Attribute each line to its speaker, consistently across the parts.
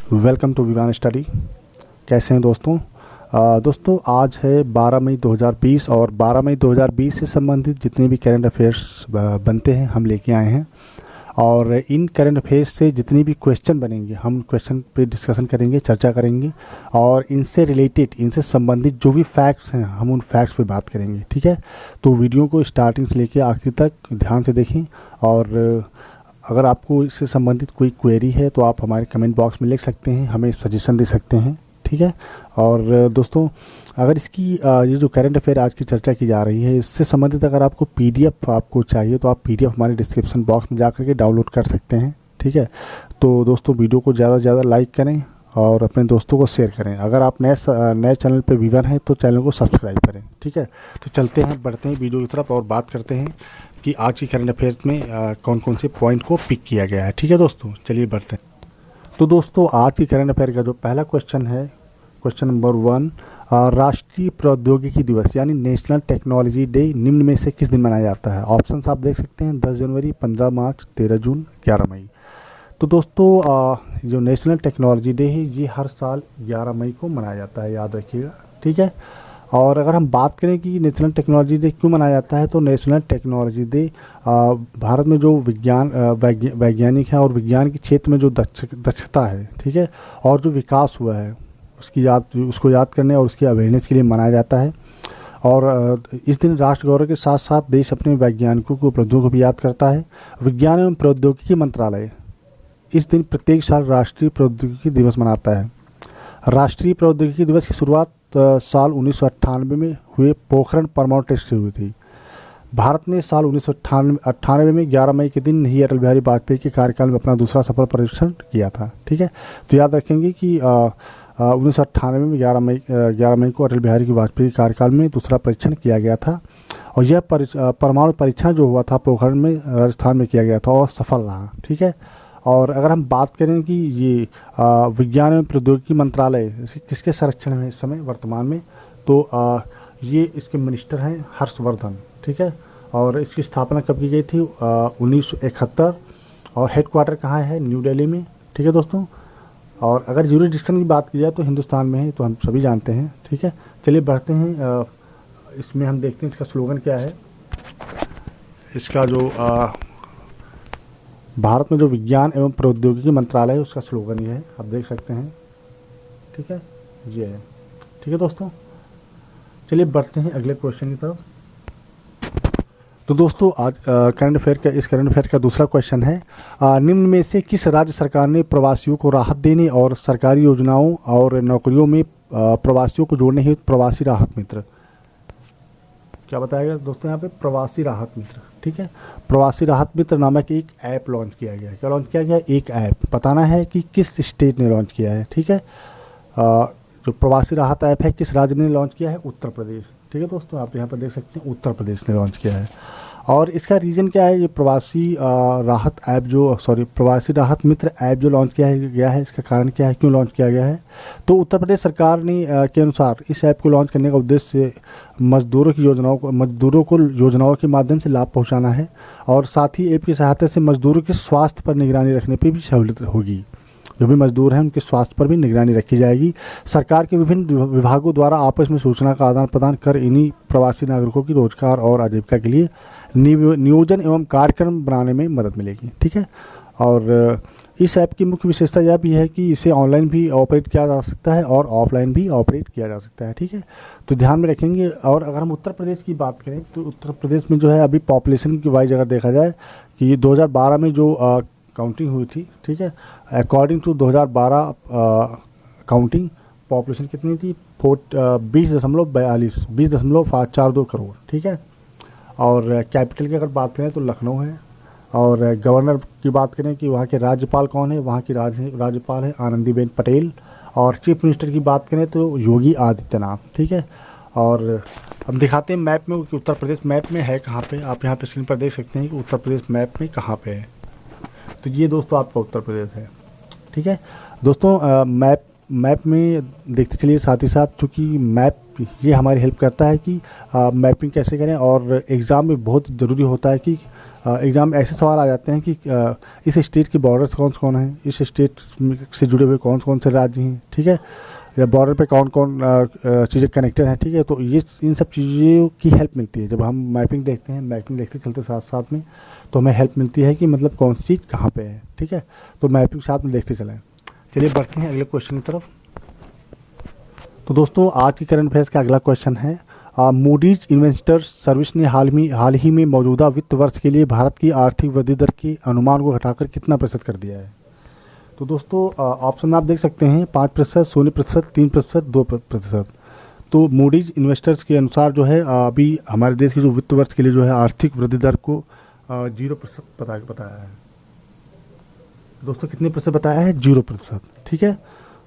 Speaker 1: Welcome to Vivaan study. कैसे हैं दोस्तों? दोस्तों आज है 12 मई 2020 और 12 मई 2020 से संबंधित जितने भी करंट अफेयर्स बनते हैं हम लेके आए हैं। और इन करंट अफेयर्स से जितने भी क्वेश्चन बनेंगे हम क्वेश्चन पे डिस्कशन करेंगे, चर्चा करेंगे और इनसे रिलेटेड, इनसे संबंधित जो भी फैक्ट्स हैं हम उन फैक्ट्स पे बात करेंगे। ठीक है, तो वीडियो को स्टार्टिंग से लेके आखिर तक ध्यान से देखें। और अगर आपको इससे संबंधित कोई क्वेरी है तो आप हमारे कमेंट बॉक्स में लिख सकते हैं, हमें सजेशन दे सकते हैं। ठीक है, और दोस्तों अगर इसकी ये जो करंट अफेयर आज की चर्चा की जा रही है इससे संबंधित अगर आपको पीडीएफ आपको चाहिए तो आप पीडीएफ हमारे डिस्क्रिप्शन बॉक्स में जा करके डाउनलोड कर सकते हैं। ठीक है, तो दोस्तों वीडियो को ज़्यादा से ज़्यादा लाइक करें और अपने दोस्तों को शेयर करें। अगर आप नए चैनल पर व्यूअर हैं तो चैनल को सब्सक्राइब करें। ठीक है, तो चलते हैं, बढ़ते हैं वीडियो की तरफ और बात करते हैं कि आज की करंट अफेयर्स में कौन कौन से पॉइंट को पिक किया गया है। ठीक है दोस्तों, चलिए बढ़ते हैं। तो दोस्तों आज की करंट अफेयर का जो पहला क्वेश्चन है, क्वेश्चन नंबर 1, राष्ट्रीय प्रौद्योगिकी दिवस यानी नेशनल टेक्नोलॉजी डे निम्न में से किस दिन मनाया जाता है? ऑप्शंस आप देख सकते हैं, 10 जनवरी, 15 मार्च, 13 जून, 11 मई। तो दोस्तों जो नेशनल टेक्नोलॉजी डे है ये हर साल 11 मई को मनाया जाता है, याद रखिएगा। ठीक है, और अगर हम बात करें कि नेशनल टेक्नोलॉजी डे क्यों मनाया जाता है तो नेशनल टेक्नोलॉजी डे भारत में जो वैज्ञानिक हैं और विज्ञान के क्षेत्र में जो दक्षता है, ठीक है, और जो विकास हुआ है उसको याद करने और उसकी अवेयरनेस के लिए मनाया जाता है। और इस दिन राष्ट्र गौरव के साथ साथ देश अपने वैज्ञानिकों की उपलब्धियों को भी याद करता है। विज्ञान एवं प्रौद्योगिकी मंत्रालय इस दिन प्रत्येक साल राष्ट्रीय प्रौद्योगिकी दिवस मनाता है। राष्ट्रीय प्रौद्योगिकी दिवस की शुरुआत साल 1998 में हुए पोखरण परमाणु टेस्ट से हुई थी। भारत ने साल 1998 में 11 मई के दिन ही अटल बिहारी वाजपेयी के कार्यकाल में अपना दूसरा सफल परीक्षण किया था। ठीक है, तो याद रखेंगे कि 1998 में 11 मई को अटल बिहारी वाजपेयी के कार्यकाल में दूसरा परीक्षण किया गया था। और यह परमाणु परीक्षण जो हुआ था पोखरण में राजस्थान में किया गया था और सफल रहा। ठीक है, और अगर हम बात करें कि ये विज्ञान एवं प्रौद्योगिकी मंत्रालय किसके संरक्षण में इस समय वर्तमान में, तो ये इसके मिनिस्टर हैं हर्षवर्धन। ठीक है, और इसकी स्थापना कब की गई थी? 1971। और हेडक्वार्टर कहाँ है? न्यू दिल्ली में। ठीक है दोस्तों, और अगर यूरिडिक्शन की बात की जाए तो हिंदुस्तान में है, तो हम सभी जानते हैं। ठीक है, चलिए बढ़ते हैं। इसमें हम देखते हैं इसका स्लोगन क्या है। इसका जो भारत में जो विज्ञान एवं प्रौद्योगिकी मंत्रालय है उसका स्लोगन ये है, आप देख सकते हैं। ठीक है, ये है। ठीक है दोस्तों, चलिए बढ़ते हैं अगले क्वेश्चन की तरफ। तो दोस्तों आज करंट अफेयर का दूसरा क्वेश्चन है, निम्न में से किस राज्य सरकार ने प्रवासियों को राहत देने और सरकारी योजनाओं और नौकरियों में प्रवासियों को जोड़ने हेतु प्रवासी राहत मित्र, क्या बताया गया दोस्तों यहाँ पे? प्रवासी राहत मित्र। ठीक है, प्रवासी राहत मित्र नामक एक ऐप लॉन्च किया गया है। क्या लॉन्च किया गया? एक ऐप। बताना है कि किस स्टेट ने लॉन्च किया है। ठीक है, जो प्रवासी राहत ऐप है किस राज्य ने लॉन्च किया है? उत्तर प्रदेश। ठीक है दोस्तों, आप यहाँ पर देख सकते हैं उत्तर प्रदेश ने लॉन्च किया है। और इसका रीज़न क्या है? ये प्रवासी राहत मित्र ऐप जो लॉन्च किया गया है, इसका कारण क्या है, क्यों लॉन्च किया गया है? तो उत्तर प्रदेश सरकार ने के अनुसार इस ऐप को लॉन्च करने का उद्देश्य मजदूरों को योजनाओं के माध्यम से लाभ पहुंचाना है और साथ ही ऐप की सहायता से मजदूरों के स्वास्थ्य पर निगरानी रखने पर भी सहूलियत होगी। जो भी मजदूर हैं उनके स्वास्थ्य पर भी निगरानी रखी जाएगी। सरकार के विभिन्न विभागों द्वारा आपस में सूचना का आदान प्रदान कर इन्हीं प्रवासी नागरिकों की रोजगार और आजीविका के लिए नियोजन एवं कार्यक्रम बनाने में मदद मिलेगी। ठीक है, और इस ऐप की मुख्य विशेषता यह भी है कि इसे ऑनलाइन भी ऑपरेट किया जा सकता है और ऑफलाइन भी ऑपरेट किया जा सकता है। ठीक है, तो ध्यान में रखेंगे। और अगर हम उत्तर प्रदेश की बात करें तो उत्तर प्रदेश में जो है अभी पॉपुलेशन की वाइज अगर देखा जाए कि 2012 में जो काउंटिंग हुई थी, ठीक है, अकॉर्डिंग टू 2012 काउंटिंग पॉपुलेशन कितनी थी? 20.542 करोड़। ठीक है, और कैपिटल की अगर बात करें तो लखनऊ है। और गवर्नर की बात करें कि वहाँ के राज्यपाल कौन है, वहाँ की राज्यपाल है आनंदीबेन पटेल। और चीफ मिनिस्टर की बात करें तो योगी आदित्यनाथ। ठीक है, और हम दिखाते हैं मैप में कि उत्तर प्रदेश मैप में है कहाँ पे। आप यहाँ पे स्क्रीन पर देख सकते हैं कि उत्तर प्रदेश मैप में कहाँ पे है। तो ये दोस्तों आपका उत्तर प्रदेश है। ठीक है दोस्तों, मैप में देखते चलिए साथ ही साथ, चूँकि मैप ये हमारी हेल्प करता है कि मैपिंग कैसे करें। और एग्ज़ाम में बहुत ज़रूरी होता है कि एग्ज़ाम ऐसे सवाल आ जाते हैं कि इस स्टेट के बॉर्डर्स कौन कौन हैं, इस स्टेट से जुड़े हुए कौन कौन से राज्य हैं, ठीक है, या बॉर्डर पे कौन कौन चीज़ें कनेक्टेड हैं, ठीक है। तो ये इन सब चीज़ों की हेल्प मिलती है जब हम मैपिंग देखते हैं, मैपिंग देखते चलते साथ साथ में, तो हमें हेल्प मिलती है कि मतलब कौन सी चीज़ कहाँ पे है, ठीक है। तो मैपिंग साथ में देखते चलें। चलिए बढ़ते हैं अगले क्वेश्चन की तरफ। तो दोस्तों आज की करंट अफेयर्स का अगला क्वेश्चन है, मूडीज इन्वेस्टर्स सर्विस ने हाल ही में मौजूदा वित्त वर्ष के लिए भारत की आर्थिक वृद्धि दर के अनुमान को घटाकर कितना प्रतिशत कर दिया है। तो दोस्तों ऑप्शन में आप देख सकते हैं 5%, 0%, 3%, 2%। तो मूडीज इन्वेस्टर्स के अनुसार जो है अभी हमारे देश की जो वित्त वर्ष के लिए जो है आर्थिक वृद्धि दर को 0% बताया है। दोस्तों कितने प्रतिशत बताया है? 0%, ठीक है।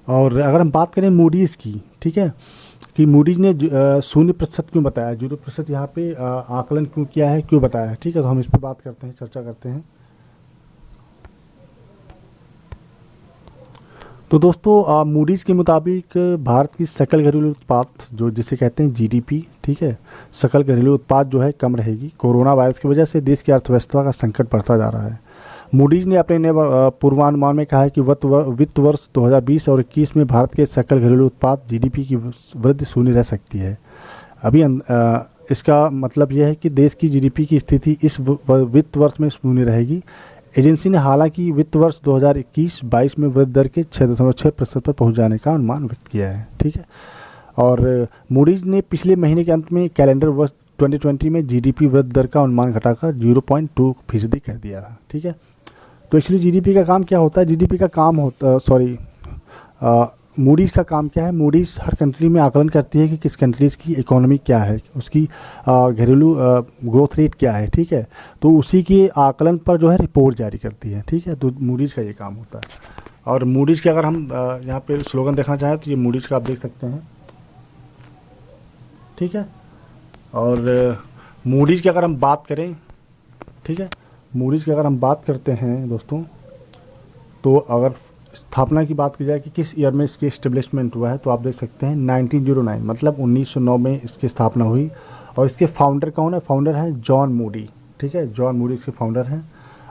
Speaker 1: और अगर हम बात करें मूडीज़ की, ठीक है, कि मूडीज ने 0% क्यों बताया, 0% यहाँ पे आकलन क्यों किया है, क्यों बताया है, ठीक है। तो हम इस पर बात करते हैं, चर्चा करते हैं। तो दोस्तों मूडीज़ के मुताबिक भारत की सकल घरेलू उत्पाद जो जिसे कहते हैं जीडीपी, ठीक है, सकल घरेलू उत्पाद जो है कम रहेगी। कोरोना वायरस की वजह से देश की अर्थव्यवस्था का संकट बढ़ता जा रहा है। मूडीज ने अपने नए पूर्वानुमान में कहा है कि वित्त वर्ष 2020 और 21 में भारत के सकल घरेलू उत्पाद जीडीपी की वृद्धि शून्य रह सकती है। अभी इसका मतलब यह है कि देश की जीडीपी की स्थिति इस वित्त वर्ष में शून्य रहेगी। एजेंसी ने हालांकि वित्त वर्ष 2021-22 में वृद्धि दर के 6.6% पर पहुंच जाने का अनुमान व्यक्त किया है, ठीक है। और मूडीज ने पिछले महीने के अंत में कैलेंडर वर्ष 2020 में जीडीपी वृद्धि दर का अनुमान घटाकर 0.2% कर दिया था, ठीक है। तो एक्चुअली जीडीपी का काम क्या होता है? जीडीपी का काम होता मूडीज़ का काम क्या है? मूडीज़ हर कंट्री में आकलन करती है कि किस कंट्रीज़ की इकोनॉमी क्या है, उसकी घरेलू ग्रोथ रेट क्या है, ठीक है। तो उसी के आकलन पर जो है रिपोर्ट जारी करती है, ठीक है। तो मूडीज़ का ये काम होता है। और मूडीज़ के अगर हम यहाँ पे स्लोगन देखना चाहें तो ये मूडीज़ का आप देख सकते हैं, ठीक है। और मूडीज़ की अगर हम बात करें, ठीक है, मूडीज़ की अगर हम बात करते हैं दोस्तों, तो अगर स्थापना की बात की जाए कि किस ईयर में इसकी इस्टेब्लिशमेंट हुआ है, तो आप देख सकते हैं 1909, मतलब 1909 में इसकी स्थापना हुई। और इसके फाउंडर कौन है? फाउंडर हैं जॉन मूडी, ठीक है, जॉन मूडी इसके फाउंडर हैं।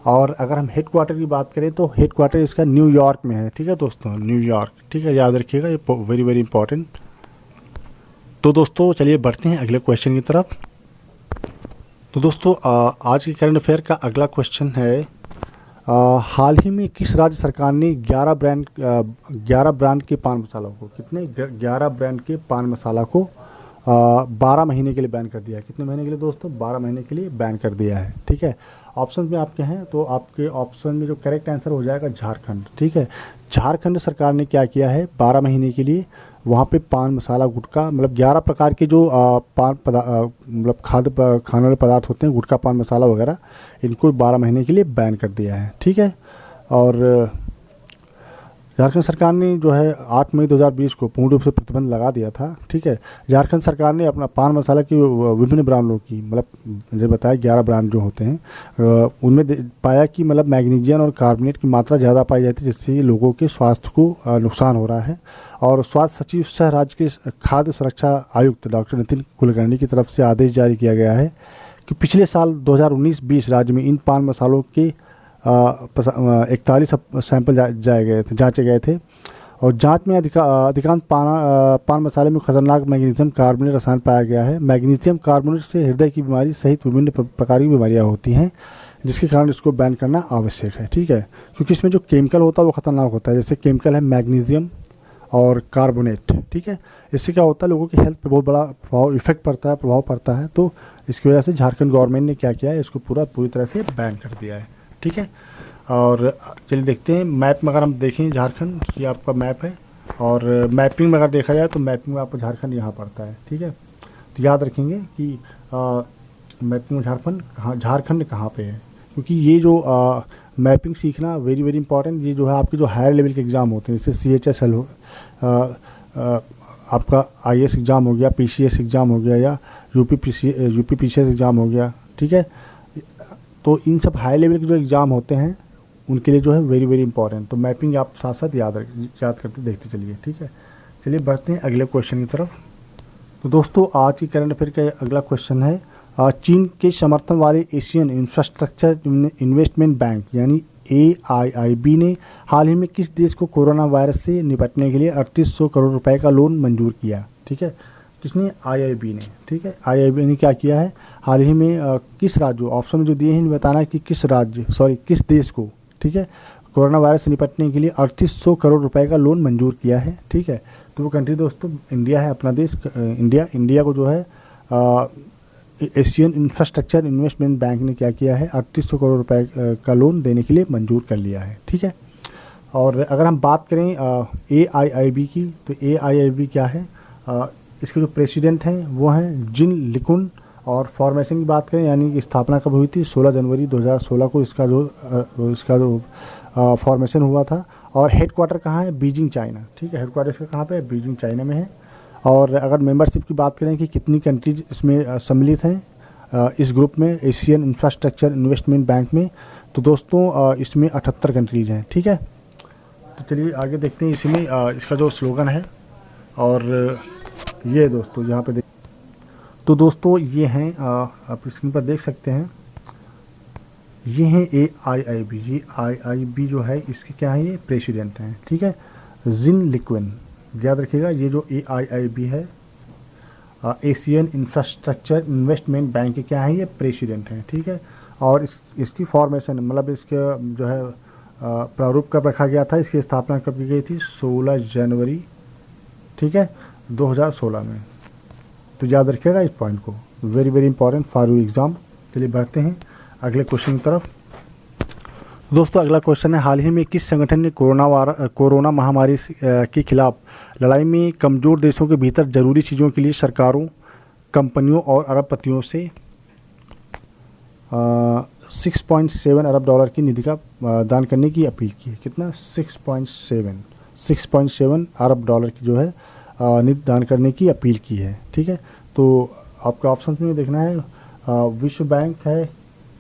Speaker 1: और अगर हम हेड क्वार्टर की बात करें तो हेड क्वार्टर इसका न्यूयॉर्क में है, ठीक है दोस्तों, न्यूयॉर्क, ठीक है, याद रखिएगा, ये वेरी वेरी इंपॉर्टेंट। तो दोस्तों चलिए बढ़ते हैं अगले क्वेश्चन की तरफ। तो दोस्तों आज के करंट अफेयर का अगला क्वेश्चन है, हाल ही में किस राज्य सरकार ने 11 ब्रांड के पान मसालों को, कितने 11 ब्रांड के पान मसाला को 12 महीने के लिए बैन कर दिया है? कितने महीने के लिए दोस्तों? 12 महीने के लिए बैन कर दिया है, ठीक है। ऑप्शन में आपके हैं, तो आपके ऑप्शन में जो करेक्ट आंसर हो जाएगा झारखंड, ठीक है। झारखंड सरकार ने क्या किया है, 12 महीने के लिए वहाँ पे पान मसाला गुटखा, मतलब 11 प्रकार के जो मतलब खाने वाले पदार्थ होते हैं, गुटखा पान मसाला वगैरह, इनको 12 महीने के लिए बैन कर दिया है, ठीक है। और झारखंड सरकार ने जो है 8 मई 2020 को पूर्ण रूप से प्रतिबंध लगा दिया था, ठीक है। झारखंड सरकार ने अपना पान मसाला की विभिन्न ब्रांडों की, मतलब मुझे बताया 11 ब्रांड जो होते हैं उनमें पाया कि मतलब मैग्नीशियम और कार्बोनेट की मात्रा ज़्यादा पाई जाती है, जिससे लोगों के स्वास्थ्य को नुकसान हो रहा है। और स्वास्थ्य सचिव सह राज्य के खाद्य सुरक्षा आयुक्त डॉक्टर नितिन कुलकर्णी की तरफ से आदेश जारी किया गया है कि पिछले साल 2019-20 राज्य में इन पान मसालों के 41 सैंपल जांचे गए थे। और जांच में अधिकांश पान मसाले में खतरनाक मैग्नीशियम कार्बोनेट रसायन पाया गया है। मैग्नीशियम कार्बोनेट से हृदय की बीमारी सहित विभिन्न प्रकार की बीमारियां होती हैं, जिसके कारण इसको बैन करना आवश्यक है, ठीक है। क्योंकि इसमें जो केमिकल होता है वो खतरनाक होता है, जैसे केमिकल है मैग्नीशियम और कार्बोनेट, ठीक है। इससे क्या होता है, लोगों की हेल्थ पे बहुत बड़ा प्रभाव पड़ता है। तो इसकी वजह से झारखंड गवर्नमेंट ने क्या किया है, इसको पूरी तरह से बैन कर दिया है, ठीक है। और चलिए देखते हैं मैप में, अगर हम देखें झारखंड, ये आपका मैप है। और मैपिंग में अगर देखा जाए तो मैपिंग में आपको झारखंड यहाँ पड़ता है, ठीक है। तो याद रखेंगे कि मैपिंग में झारखंड कहाँ पे है, क्योंकि ये जो मैपिंग सीखना वेरी वेरी इंपॉर्टेंट। ये जो है आपके जो हायर लेवल के एग्ज़ाम होते हैं, जैसे CHSL हो, आपका IAS एग्ज़ाम हो गया, PCS एग्ज़ाम हो गया, या UP PCS एग्ज़ाम हो गया, ठीक है। तो इन सब हाई लेवल के जो एग्ज़ाम होते हैं उनके लिए जो है वेरी वेरी इंपॉर्टेंट। तो मैपिंग आप साथ साथ याद करते देखते चलिए, ठीक है। चलिए बढ़ते हैं अगले क्वेश्चन की तरफ। तो दोस्तों आज की करंट अफेयर का अगला क्वेश्चन है, चीन के समर्थन वाले एशियन इंफ्रास्ट्रक्चर इन्वेस्टमेंट बैंक यानी AIIB ने हाल ही में किस देश को कोरोना वायरस से निपटने के लिए 3800 करोड़ रुपए का लोन मंजूर किया? ठीक है, किसने? IIB ने। ठीक है, IIB ने क्या किया है हाल ही में, किस राज्य, ऑप्शन में जो दिए हैं बताना है कि किस देश को, ठीक है, कोरोना वायरस से निपटने के लिए 3800 करोड़ रुपए का लोन मंजूर किया है। ठीक है, तो वो कंट्री दोस्तों इंडिया है, अपना देश इंडिया को जो है एशियन इंफ्रास्ट्रक्चर इन्वेस्टमेंट बैंक ने क्या किया है 3800 करोड़ रुपए का लोन देने के लिए मंजूर कर लिया है। ठीक है, और अगर हम बात करें AIIB की, तो AIIB क्या है, इसके जो प्रेसिडेंट हैं वो हैं जिन लिकुन, और फॉर्मेशन की बात करें यानी कि स्थापना कब हुई थी 16 जनवरी 2016 को इसका जो फॉर्मेशन हुआ था, और हेडक्वार्टर कहाँ है? Beijing, China. ठीक है, हेडक्वार्टर इसका कहाँ पे है? बीजिंग, चाइना में है। और अगर मेंबरशिप की बात करें कि कितनी कंट्रीज इसमें सम्मिलित हैं इस ग्रुप में, एशियन इंफ्रास्ट्रक्चर इन्वेस्टमेंट बैंक में, तो दोस्तों इसमें 78 कंट्रीज हैं। ठीक है, तो चलिए आगे देखते हैं इसमें इसका जो स्लोगन है, और ये दोस्तों यहाँ पे तो दोस्तों ये हैं, आप स्क्रीन पर देख सकते हैं, ये हैं AIIB। ये IIB जो है इसके क्या है, ये प्रेसिडेंट हैं। ठीक है, जिन लिक्विन, याद रखिएगा, ये जो AIIB है एशियन इंफ्रास्ट्रक्चर इन्वेस्टमेंट बैंक के क्या है, ये प्रेसिडेंट हैं। ठीक है, और इसकी फॉर्मेशन मतलब इसके जो है प्रारूप कब रखा गया था, इसकी स्थापना कब की गई थी? 16 जनवरी, ठीक है, 2016 में। तो याद रखिएगा इस पॉइंट को, very very important for you exam. चलिए बढ़ते हैं अगले क्वेश्चन की तरफ। दोस्तों अगला क्वेश्चन है, हाल ही में किस संगठन ने कोरोना महामारी के खिलाफ लड़ाई में कमज़ोर देशों के भीतर जरूरी चीज़ों के लिए सरकारों, कंपनियों और अरबपतियों से 6.7 अरब डॉलर की निधि का दान करने की अपील की है? कितना? 6.7 अरब डॉलर की जो है निधि दान करने की अपील की है। ठीक है, तो आपके ऑप्शन में देखना है, विश्व बैंक है,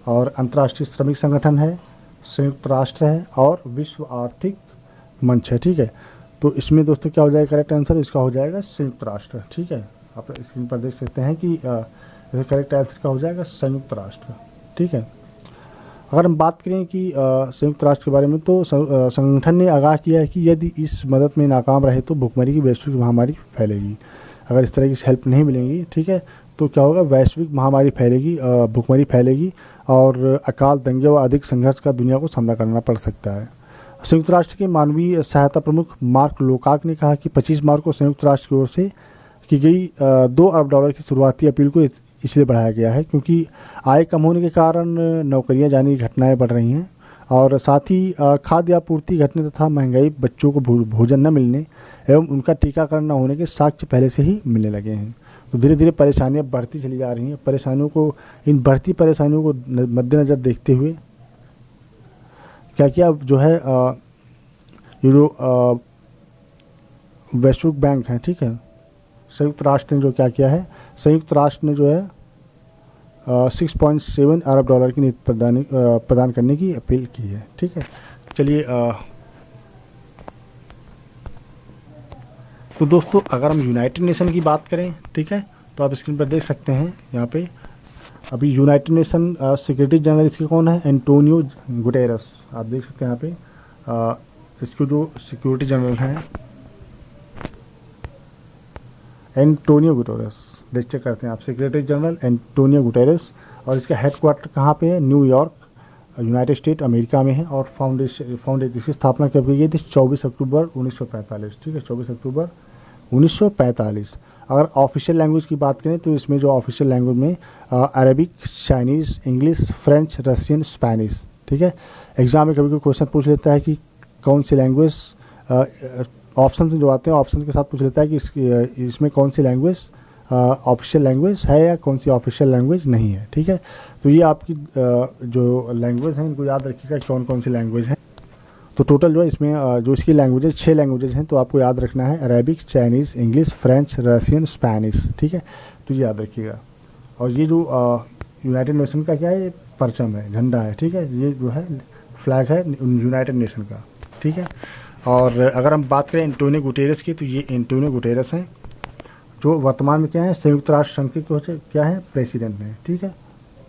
Speaker 1: और अंतर्राष्ट्रीय श्रमिक संगठन है, संयुक्त राष्ट्र है, और विश्व आर्थिक मंच है। ठीक है, तो इसमें दोस्तों क्या हो जाएगा करेक्ट आंसर? इसका हो जाएगा संयुक्त राष्ट्र। ठीक है, आप स्क्रीन पर देख सकते हैं कि इसका करेक्ट आंसर का हो जाएगा संयुक्त राष्ट्र। ठीक है, अगर हम बात करें कि संयुक्त राष्ट्र के बारे में, तो संगठन ने आगाह किया है कि यदि इस मदद में नाकाम रहे तो भुखमरी की वैश्विक महामारी फैलेगी। अगर इस तरह की हेल्प नहीं मिलेंगी, ठीक है, तो क्या होगा? वैश्विक महामारी फैलेगी, भुखमरी फैलेगी, और अकाल, दंगे व अधिक संघर्ष का दुनिया को सामना करना पड़ सकता है। संयुक्त राष्ट्र के मानवीय सहायता प्रमुख मार्क लोकाक ने कहा कि 25 मार्च को संयुक्त राष्ट्र की ओर से की गई 2 अरब डॉलर की शुरुआती अपील को इसलिए बढ़ाया गया है क्योंकि आय कम होने के कारण नौकरियां जाने की घटनाएं बढ़ रही हैं, और साथ ही खाद्य आपूर्ति घटने तथा महंगाई, बच्चों को भोजन न मिलने एवं उनका टीकाकरण न होने के साक्ष्य पहले से ही मिलने लगे हैं। तो धीरे धीरे परेशानियां बढ़ती चली जा रही हैं। इन बढ़ती परेशानियों को मद्देनज़र देखते हुए क्या किया जो है ये जो वैश्विक बैंक है, ठीक है, संयुक्त राष्ट्र ने जो क्या किया है, संयुक्त राष्ट्र ने जो है 6.7 अरब डॉलर की निधि प्रदान करने की अपील की है। ठीक है, चलिए तो दोस्तों अगर हम यूनाइटेड नेशन की बात करें, ठीक है, तो आप स्क्रीन पर देख सकते हैं यहाँ पे अभी यूनाइटेड नेशन सेक्रेटरी जनरल इसके कौन है? Antonio Guterres. आप देख सकते हैं यहाँ पे इसके जो सिक्योरिटी जनरल हैं एंटोनियो गुटेरस। चेक करते हैं आप, सेक्रेटरी जनरल एंटोनियो गुटेरस, और इसका हेडक्वार्टर कहाँ पे है? न्यूयॉर्क, यूनाइटेड स्टेट अमेरिका में है। और फाउंडेशन इसकी स्थापना कब की गई थी? 24 अक्टूबर 1945। ठीक है, 24 अक्टूबर 1945। अगर ऑफिशियल लैंग्वेज की बात करें तो इसमें जो ऑफिशियल लैंग्वेज में Arabic, Chinese, English, French, Russian, Spanish. ठीक है, एग्जाम में कभी कोई क्वेश्चन पूछ लेता है कि कौन सी लैंग्वेज, ऑप्शन जो आते हैं ऑप्शन के साथ पूछ लेता है कि इसमें कौन सी लैंग्वेज ऑफिशियल लैंग्वेज है या कौन सी ऑफिशियल लैंग्वेज नहीं है। ठीक है, तो ये आपकी जो लैंग्वेज हैं इनको याद रखिएगा कौन कौन सी लैंग्वेज हैं। तो टोटल जो है इसमें जो इसकी लैंग्वेजेज 6 लैंग्वेजेज हैं, तो आपको याद रखना है Arabic, Chinese, English, French, Russian, Spanish. ठीक है, तो ये याद रखिएगा। और ये जो यूनाइटेड नेशन का क्या है, ये परचम है, झंडा है। ठीक है, ये जो है फ्लैग है यूनाइटेड नेशन का। ठीक है, और अगर हम बात करें एंटोनियो गुटेरस की, तो ये एंटोनियो गुटेरस हैं जो वर्तमान में क्या है, संयुक्त राष्ट्र संघ के क्या है, प्रेसिडेंट हैं, ठीक है,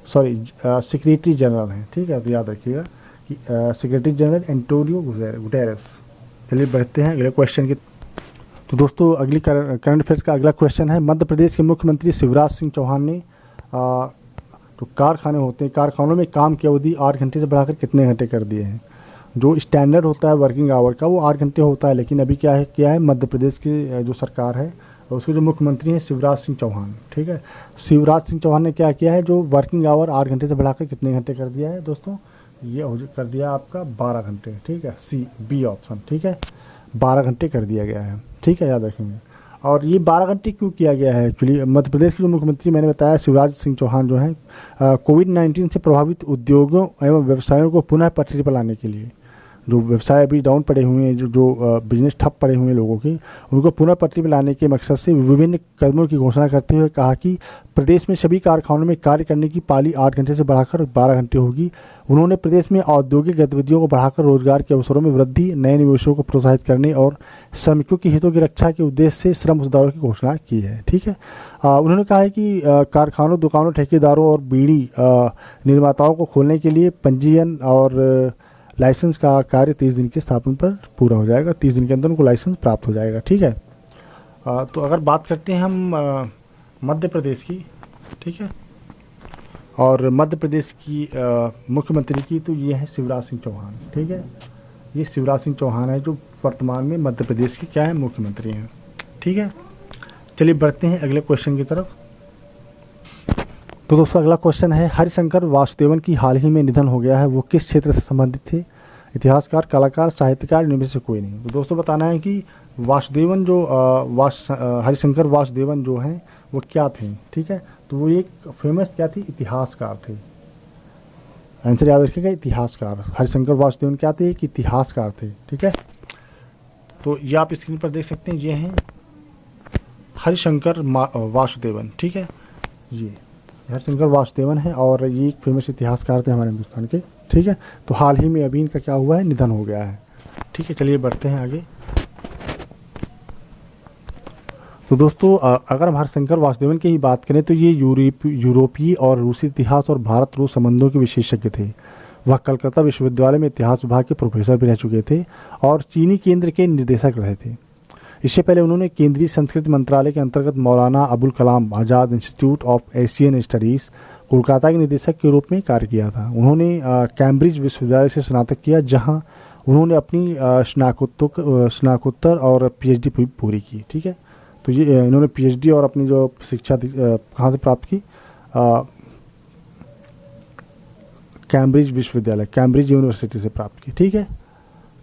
Speaker 1: सॉरी सेक्रेटरी जनरल हैं, ठीक है। तो याद रखिएगा कि सेक्रेटरी जनरल एंटोनियो गुटेरेस। चलिए बढ़ते हैं अगले क्वेश्चन की। तो दोस्तों अगली करंट अफेयर्स का अगला क्वेश्चन है, मध्य प्रदेश के मुख्यमंत्री शिवराज सिंह चौहान ने जो कारखाने होते हैं, कारखानों में काम की अवधि 8 घंटे से बढ़ाकर कितने घंटे कर दिए हैं। जो स्टैंडर्ड होता है वर्किंग आवर का वो 8 घंटे होता है, लेकिन अभी क्या है मध्य प्रदेश की जो सरकार है उसके जो मुख्यमंत्री हैं शिवराज सिंह चौहान, ठीक है। शिवराज सिंह चौहान ने क्या किया है, जो वर्किंग आवर 8 घंटे से बढ़ाकर कितने घंटे कर दिया है दोस्तों, ये कर दिया आपका 12 घंटे, ठीक है, बी ऑप्शन, ठीक है, 12 घंटे कर दिया गया है, ठीक है, याद रखेंगे। और ये 12 घंटे क्यों किया गया है, एक्चुअली मध्य प्रदेश के जो मुख्यमंत्री मैंने बताया शिवराज सिंह चौहान जो हैं कोविड-19 से प्रभावित उद्योगों एवं व्यवसायों को पुनः पटरी पर लाने के लिए, जो व्यवसाय अभी डाउन पड़े हुए हैं, जो बिजनेस ठप पड़े हुए हैं लोगों की, उनको पुनः पटरी पर लाने के मकसद से विभिन्न कदमों की घोषणा करते हुए कहा कि प्रदेश में सभी कारखानों में कार्य करने की पाली 8 घंटे से बढ़ाकर 12 घंटे होगी। उन्होंने प्रदेश में औद्योगिक गतिविधियों को बढ़ाकर रोजगार के अवसरों में वृद्धि, नए निवेशों को प्रोत्साहित करने और श्रमिकों के हितों की रक्षा के उद्देश्य से श्रम सुधारों की घोषणा की है, ठीक है। उन्होंने कहा है कि कारखानों, दुकानों, ठेकेदारों और बीड़ी निर्माताओं को खोलने के लिए पंजीयन और लाइसेंस का कार्य 30 दिन के स्थापना पर पूरा हो जाएगा, 30 दिन के अंदर उनको लाइसेंस प्राप्त हो जाएगा, ठीक है। तो अगर बात करते हैं हम मध्य प्रदेश की, ठीक है, और मध्य प्रदेश की मुख्यमंत्री की, तो ये है शिवराज सिंह चौहान, ठीक है। ये शिवराज सिंह चौहान है जो वर्तमान में मध्य प्रदेश के क्या है, मुख्यमंत्री हैं, ठीक है। चलिए बढ़ते हैं अगले क्वेश्चन की तरफ। तो दोस्तों अगला क्वेश्चन है, हरिशंकर वासुदेवन की हाल ही में निधन हो गया है, वो किस क्षेत्र से संबंधित थे, इतिहासकार, कलाकार, साहित्यकार, इनमें से कोई नहीं। तो दोस्तों बताना है कि वासुदेवन जो हरिशंकर वासुदेवन जो हैं वो क्या थे, ठीक है। तो वो एक फेमस क्या थी, इतिहासकार थे। आंसर याद रखिएगा, इतिहासकार। हरिशंकर वासुदेवन क्या थे, एक इतिहासकार थे, ठीक है। तो ये आप स्क्रीन पर देख सकते हैं, ये हैं हरिशंकर वासुदेवन, ठीक है। ये हरिशंकर वासुदेवन है और ये एक फेमस इतिहासकार थे हमारे हिंदुस्तान के, ठीक है। तो हाल ही में अभी इनका क्या हुआ है, निधन हो गया है, ठीक है। चलिए बढ़ते हैं आगे। तो दोस्तों अगर हम हरिशंकर वासुदेवन की ही बात करें तो ये यूरोपीय और रूसी इतिहास और भारत रूस संबंधों के विशेषज्ञ थे। वह कलकत्ता विश्वविद्यालय में इतिहास विभाग के प्रोफेसर भी रह चुके थे और चीनी केंद्र के निर्देशक रहे थे। इससे पहले उन्होंने केंद्रीय संस्कृति मंत्रालय के अंतर्गत Maulana Abul Kalam Azad institute of Asian studies Kolkata के निदेशक के रूप में कार्य किया था। उन्होंने कैम्ब्रिज विश्वविद्यालय से स्नातक किया, जहां उन्होंने अपनी स्नातकोत्तर और पीएचडी पूरी की, ठीक है। तो ये इन्होंने पीएचडी और अपनी जो शिक्षा कहाँ से प्राप्त की, कैम्ब्रिज विश्वविद्यालय, कैम्ब्रिज यूनिवर्सिटी से प्राप्त की, ठीक है।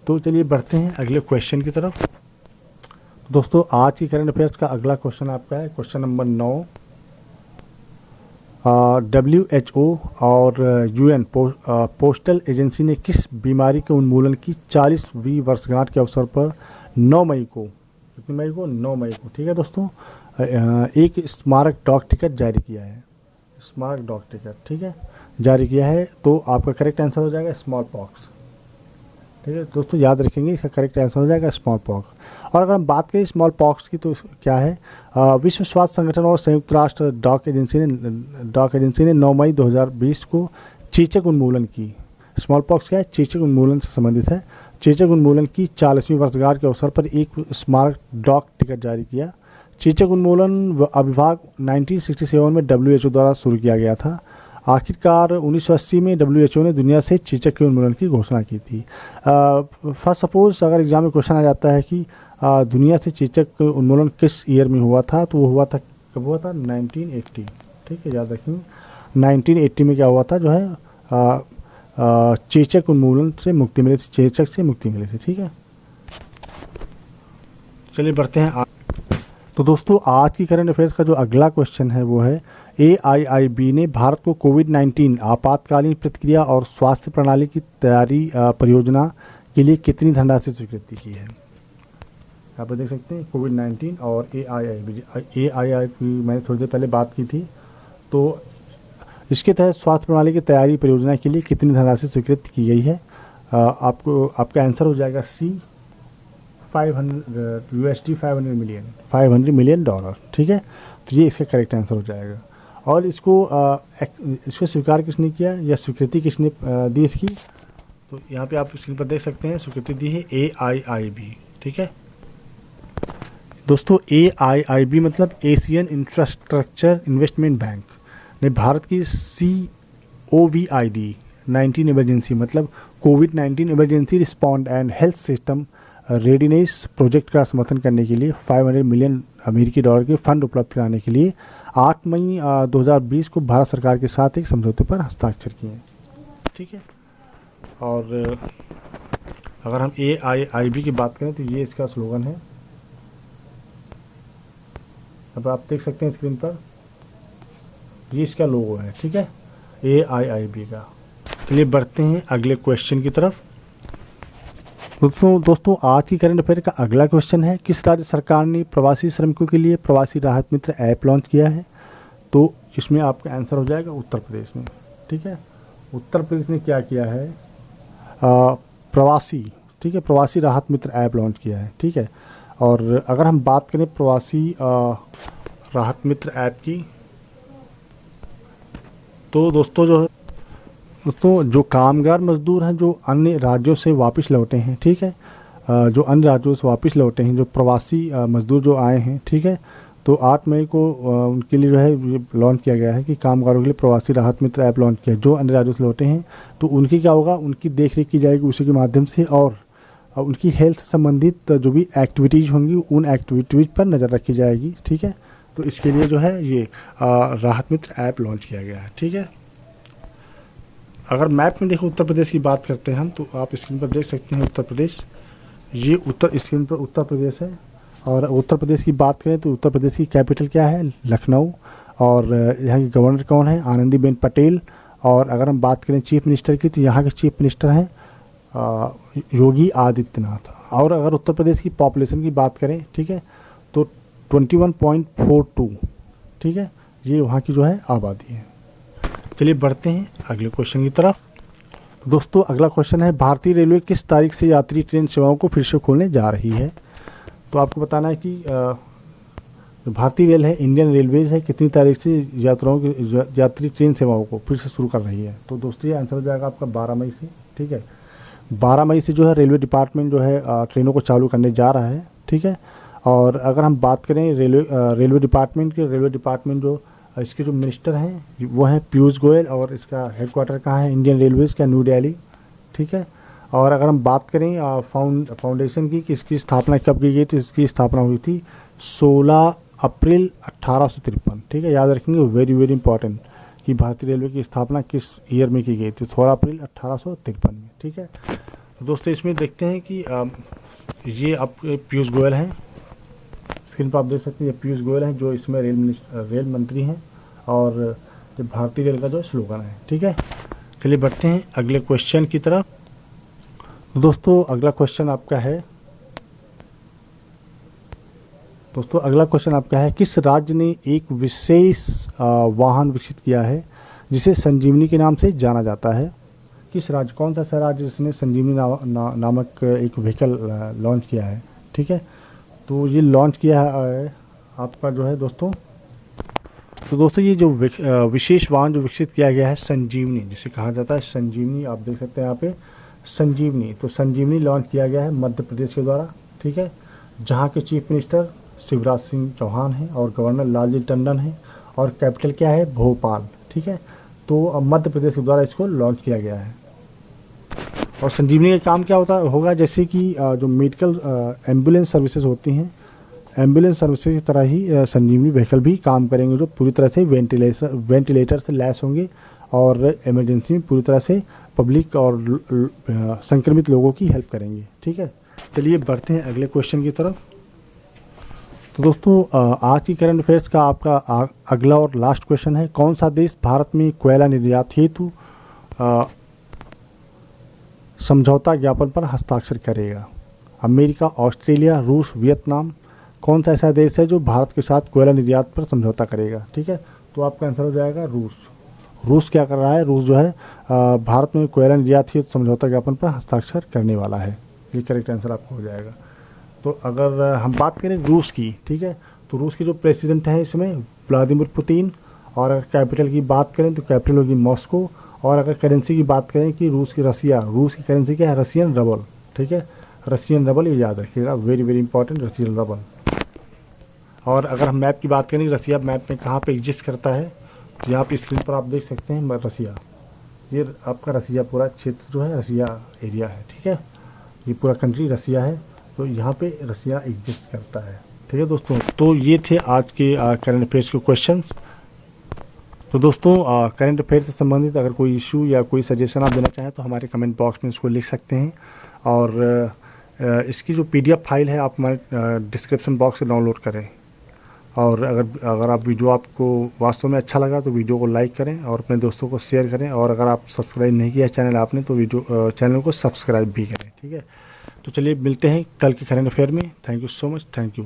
Speaker 1: तो चलिए बढ़ते हैं अगले क्वेश्चन की तरफ। दोस्तों आज की करंट अफेयर्स का अगला क्वेश्चन आपका है क्वेश्चन नंबर 9। WHO और UN पोस्टल एजेंसी ने किस बीमारी के उन्मूलन की 40वीं वर्षगांठ के अवसर पर 9 मई को, कितनी मई को, 9 मई को, ठीक है दोस्तों, एक स्मारक डाक टिकट जारी किया है, स्मारक डाक टिकट, ठीक है, जारी किया है। तो आपका करेक्ट आंसर हो जाएगा स्मॉल पॉक्स, ठीक है दोस्तों, याद रखेंगे, इसका करेक्ट आंसर हो जाएगा स्मॉल पॉक्स। और अगर हम बात करें स्मॉल पॉक्स की तो क्या है, विश्व स्वास्थ्य संगठन और संयुक्त राष्ट्र डाक एजेंसी ने 9 मई 2020 को चेचक उन्मूलन की, स्मॉल पॉक्स क्या है, चेचक उन्मूलन से संबंधित है, चेचक उन्मूलन की 40वीं वर्षगांठ के अवसर पर एक स्मारक डाक टिकट जारी किया। चेचक उन्मूलन अभिभाग 1967 में WHO द्वारा शुरू किया गया था। आखिरकार 1980 में WHO ने दुनिया से चेचक के उन्मूलन की घोषणा की थी। फर्स्ट सपोज अगर एग्जाम में क्वेश्चन आ जाता है कि दुनिया से चेचक उन्मूलन किस ईयर में हुआ था, तो वो हुआ था, कब हुआ था, 1980, ठीक है, याद रखेंगे 1980 में क्या हुआ था, जो है चेचक उन्मूलन से मुक्ति मिली थी, चेचक से मुक्ति मिली थी, ठीक है। चलिए बढ़ते हैं। तो दोस्तों आज की करंट अफेयर्स का जो अगला क्वेश्चन है वो है, AIIB ने भारत को कोविड-19 आपातकालीन प्रतिक्रिया और स्वास्थ्य प्रणाली की तैयारी परियोजना के लिए कितनी धनराशि स्वीकृति की है। आप देख सकते हैं कोविड-19 और AIIB मैंने थोड़ी देर पहले बात की थी, तो इसके तहत स्वास्थ्य प्रणाली की तैयारी परियोजना के लिए कितनी धनराशि स्वीकृत की गई है। आपका आंसर हो जाएगा C $500 मिलियन डॉलर, ठीक है। तो ये इसका करेक्ट आंसर हो जाएगा। और इसको स्वीकार किसने किया या स्वीकृति किसने दी इसकी, तो यहाँ पे आप स्क्रीन पर देख सकते हैं, स्वीकृति दी है AIIB, ठीक है दोस्तों। AIIB मतलब एशियन इंफ्रास्ट्रक्चर इन्वेस्टमेंट बैंक ने भारत की COVID-19 इमरजेंसी मतलब कोविड-19 emergency respond and health system readiness project का समर्थन करने के लिए $500 मिलियन अमेरिकी डॉलर के फंड उपलब्ध कराने के लिए 8 मई 2020 को भारत सरकार के साथ एक समझौते पर हस्ताक्षर किए हैं, ठीक है। और अगर हम AIIB की बात करें तो ये इसका स्लोगन है, अब आप देख सकते हैं स्क्रीन पर, ये इसका लोगो है, ठीक है, AIIB का। चलिए बढ़ते हैं अगले क्वेश्चन की तरफ। दोस्तों आज की करंट अफेयर का अगला क्वेश्चन है, किस राज्य सरकार ने प्रवासी श्रमिकों के लिए प्रवासी राहत मित्र ऐप लॉन्च किया है? तो इसमें आपका आंसर हो जाएगा उत्तर प्रदेश में, ठीक है। उत्तर प्रदेश ने क्या किया है, प्रवासी, ठीक है, प्रवासी राहत मित्र ऐप लॉन्च किया है, ठीक है। और अगर हम बात करें प्रवासी राहत मित्र ऐप की, तो दोस्तों जो कामगार मजदूर हैं जो अन्य राज्यों से वापस लौटे हैं, ठीक है, जो अन्य राज्यों से वापस लौटे हैं, जो प्रवासी मजदूर जो आए हैं, ठीक है, तो 8 मई को उनके लिए जो है ये लॉन्च किया गया है कि कामगारों के लिए प्रवासी राहत मित्र ऐप लॉन्च किया। जो अन्य राज्यों से लौटे हैं तो उनकी क्या होगा, उनकी देखरेख की जाएगी उसी के माध्यम से, और उनकी हेल्थ संबंधित जो भी एक्टिविटीज़ होंगी उन एक्टिविटीज़ पर नज़र रखी जाएगी, ठीक है। तो इसके लिए जो है ये राहत मित्र ऐप लॉन्च किया गया है, ठीक है। अगर मैप में देखो उत्तर प्रदेश की बात करते हैं हम, तो आप स्क्रीन पर देख सकते हैं उत्तर प्रदेश, ये स्क्रीन पर उत्तर प्रदेश है। और उत्तर प्रदेश की बात करें तो उत्तर प्रदेश की कैपिटल क्या है, लखनऊ। और यहाँ की गवर्नर कौन है, आनंदीबेन पटेल। और अगर हम बात करें चीफ मिनिस्टर की, तो यहाँ के चीफ मिनिस्टर हैं योगी आदित्यनाथ। और अगर उत्तर प्रदेश की पॉपुलेशन की बात करें, ठीक है, तो 21.42, ठीक है, ये वहाँ की जो है आबादी है। चलिए बढ़ते हैं अगले क्वेश्चन की तरफ। दोस्तों अगला क्वेश्चन है, भारतीय रेलवे किस तारीख से यात्री ट्रेन सेवाओं को फिर से खोलने जा रही है? तो आपको बताना है कि जो भारतीय रेल है, इंडियन रेलवेज है, कितनी तारीख से यात्री ट्रेन सेवाओं को फिर से शुरू कर रही है? तो दोस्तों ये आंसर हो जाएगा आपका 12 मई से, ठीक है। 12 मई से जो है रेलवे डिपार्टमेंट जो है ट्रेनों को चालू करने जा रहा है, ठीक है। और अगर हम बात करें रेलवे डिपार्टमेंट जो इसके जो मिनिस्टर हैं वो हैं पीयूष गोयल, और इसका हेडक्वार्टर कहाँ है, इंडियन रेलवेज़ का न्यू दिल्ली, ठीक है। और अगर हम बात करें फाउंडेशन की, कि इसकी स्थापना कब की गई, तो इसकी स्थापना हुई थी 16 अप्रैल 1853, ठीक है। याद रखेंगे, वेरी वेरी इंपॉर्टेंट, कि भारतीय रेलवे की स्थापना किस ईयर में की गई थी, 16 अप्रैल 1853 में, ठीक है। तो दोस्तों इसमें देखते हैं कि ये अब पीयूष गोयल हैं, स्क्रीन पर आप देख सकते हैं, ये पीयूष गोयल हैं जो इसमें रेल मंत्री हैं, और ये भारतीय रेल का जो स्लोगन है, ठीक है। चलिए बढ़ते हैं अगले क्वेश्चन की तरफ। दोस्तों अगला क्वेश्चन आपका है, किस राज्य ने एक विशेष वाहन विकसित किया है जिसे संजीवनी के नाम से जाना जाता है? किस राज्य, कौन सा ऐसा राज्य जिसने संजीवनी नामक एक व्हीकल लॉन्च किया है, ठीक है। तो ये लॉन्च किया है आपका जो है दोस्तों, तो दोस्तों ये जो विशेष वाहन जो विकसित किया गया है, संजीवनी जिसे कहा जाता है, संजीवनी आप देख सकते हैं यहाँ पे, संजीवनी। तो संजीवनी लॉन्च किया गया है मध्य प्रदेश के द्वारा, ठीक है, जहाँ के चीफ मिनिस्टर शिवराज सिंह चौहान हैं और गवर्नर लालजी टंडन हैं, और कैपिटल क्या है, भोपाल, ठीक है। तो मध्य प्रदेश के द्वारा इसको लॉन्च किया गया है। और संजीवनी का काम क्या होगा, जैसे कि जो मेडिकल एम्बुलेंस सर्विसेज होती हैं, एम्बुलेंस सर्विसेज की तरह ही संजीवनी व्हीकल भी काम करेंगे, जो पूरी तरह से वेंटिलेटर से लैस होंगे और इमरजेंसी में पूरी तरह से पब्लिक और संक्रमित लोगों की हेल्प करेंगे, ठीक है। चलिए बढ़ते हैं अगले क्वेश्चन की तरफ। तो दोस्तों आज की करंट अफेयर्स का आपका अगला और लास्ट क्वेश्चन है, कौन सा देश भारत में कोयला निर्यात हेतु समझौता ज्ञापन पर हस्ताक्षर करेगा? अमेरिका, ऑस्ट्रेलिया, रूस, वियतनाम, कौन सा ऐसा देश है जो भारत के साथ कोयला निर्यात पर समझौता करेगा, ठीक है। तो आपका आंसर हो जाएगा रूस। रूस क्या कर रहा है, रूस जो है भारत में कोयला निर्यात हेतु समझौता ज्ञापन पर हस्ताक्षर करने वाला है, ये करेक्ट आंसर आपका हो जाएगा। तो अगर हम बात करें रूस की, ठीक है, तो रूस के जो प्रेसिडेंट हैं इसमें व्लादिमीर पुतिन, और अगर कैपिटल की बात करें तो कैपिटल होगी मॉस्को। और अगर करेंसी की बात करें कि रूस की करेंसी क्या है, रशियन रबल, ठीक है, रशियन रबल, ये याद रखिएगा, very very important, Russian rouble. और अगर हम मैप की बात करें, रसिया मैप में कहाँ पे एग्जिस्ट करता है, तो यहाँ पे स्क्रीन पर आप देख सकते हैं रसिया, ये आपका रसिया पूरा क्षेत्र जो है रसिया एरिया है, ठीक है, ये पूरा कंट्री रसिया है, तो यहाँ पे रसिया एग्जिस्ट करता है, ठीक है दोस्तों। तो ये थे आज के करंट अफेयर्स के क्वेश्चंस। तो दोस्तों करंट अफेयर से संबंधित अगर कोई इशू या कोई सजेशन आप देना चाहें तो हमारे कमेंट बॉक्स में इसको लिख सकते हैं। और इसकी जो PDF फाइल है आप हमारे डिस्क्रिप्शन बॉक्स से डाउनलोड करें। और अगर आप वीडियो आपको वास्तव में अच्छा लगा तो वीडियो को लाइक करें और अपने दोस्तों को शेयर करें। और अगर आप सब्सक्राइब नहीं किया चैनल आपने तो चैनल को सब्सक्राइब भी करें, ठीक है। तो चलिए मिलते हैं कल के करंट अफेयर में। Thank you so much, thank you.